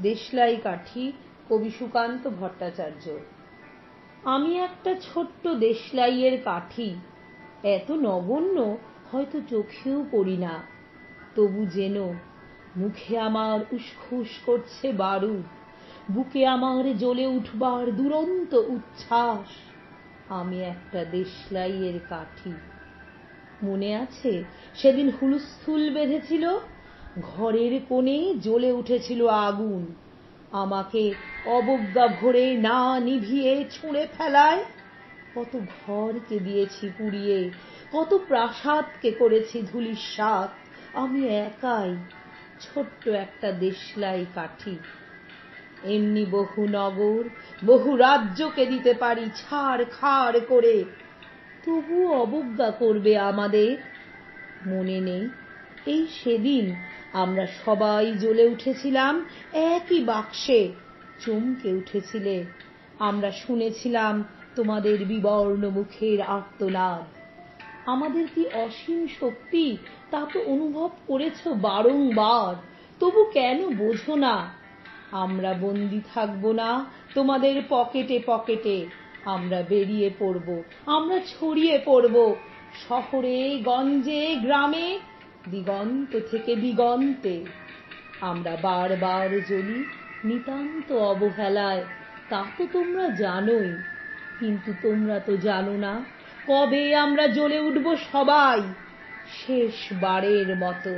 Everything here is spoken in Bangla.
দেশলাই কাঠি, কবি সুকান্ত ভট্টাচার্য। আমি একটা ছোট্ট দেশলাইয়ের কাঠি, এত নগণ্য হয়তো চোখেও পড়ি না, তবু যেন মুখে আমার উসখুস করছে বারুদ, বুকে আমার জ্বলে উঠবার দুরন্ত উচ্ছ্বাস। আমি একটা দেশলাইয়ের কাঠি। মনে আছে সেদিন হুলস্থুল বেঁধেছিল, ঘরের কোণে জ্বলে উঠেছিল আগুন, আমাকে অবজ্ঞা ভরে না নিভিয়ে ছুঁড়ে ফেলায়। কত ঘরকে দিয়েছি পুড়িয়ে, কত প্রাসাদকে করেছি ধূলিসাৎ, আমি একাই ছোট্ট একটা দেশলাই কাঠি। এমনি বহু নগর, বহু রাজ্যকে দিতে পারি ছাড়খাড় করে, তবুও অবজ্ঞা করবে আমাদের। মনে নেই এই সেদিন আমরা সবাই জ্বলে উঠেছিলাম একই বাক্সে, চমকে উঠেছিলে, আমরা শুনেছিলাম তোমাদের বিবর্ণ মুখের আর্তনাদ। আমাদের কি অসীম শক্তি তা তো অনুভব করেছ বারংবার, তবু কেন বোঝো না? আমরা বন্দী থাকবো না তোমাদের পকেটে পকেটে, আমরা বেরিয়ে পড়ব, আমরা ছড়িয়ে পড়ব শহরে গঞ্জে গ্রামে, দিগন্ত থেকে দিগন্তে। আমরা বারবার জ্বলি নিতান্ত অবহেলায়, তা তো তোমরা জানোই, কিন্তু তোমরা তো জানো না কবে আমরা জ্বলে উঠব সবাই শেষবারের মতো।